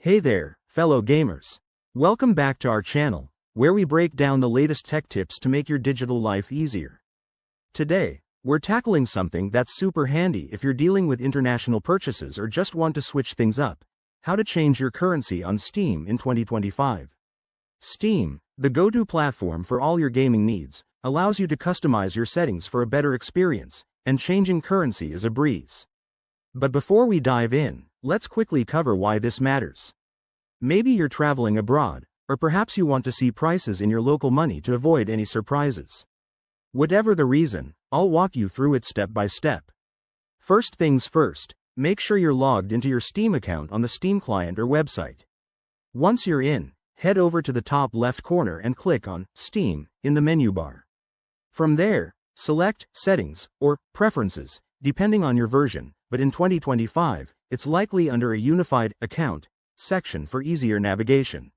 Hey there, fellow gamers. Welcome back to our channel, where we break down the latest tech tips to make your digital life easier. Today, we're tackling something that's super handy if you're dealing with international purchases or just want to switch things up: how to change your currency on Steam in 2025. Steam, the go-to platform for all your gaming needs, allows you to customize your settings for a better experience, and changing currency is a breeze. But before we dive in, let's quickly cover why this matters. Maybe you're traveling abroad, or perhaps you want to see prices in your local money to avoid any surprises. Whatever the reason, I'll walk you through it step by step. First things first, make sure you're logged into your Steam account on the Steam client or website. Once you're in, head over to the top left corner and click on Steam in the menu bar. From there, select Settings or Preferences, depending on your version, but in 2025, it's likely under a Unified Account section for easier navigation.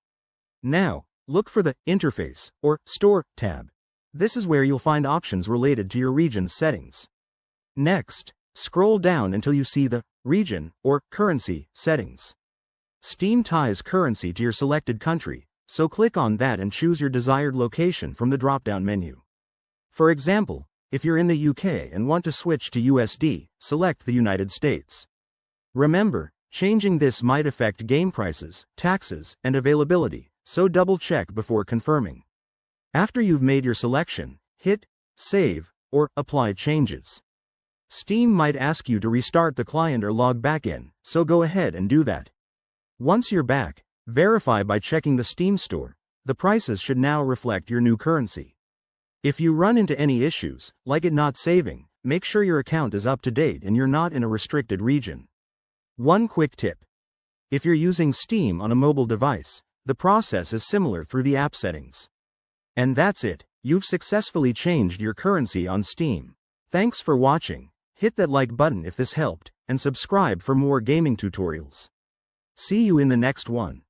Now, look for the Interface or Store tab. This is where you'll find options related to your region's settings. Next, scroll down until you see the Region or Currency settings. Steam ties currency to your selected country, so click on that and choose your desired location from the drop-down menu. For example, if you're in the UK and want to switch to USD, select the United States. Remember, changing this might affect game prices, taxes, and availability, so double-check before confirming. After you've made your selection, hit Save or Apply Changes. Steam might ask you to restart the client or log back in, so go ahead and do that. Once you're back, verify by checking the Steam store. The prices should now reflect your new currency. If you run into any issues, like it not saving, make sure your account is up to date and you're not in a restricted region. One quick tip: if you're using Steam on a mobile device, the process is similar through the app settings. And that's it, you've successfully changed your currency on Steam. Thanks for watching. Hit that like button if this helped, and subscribe for more gaming tutorials. See you in the next one.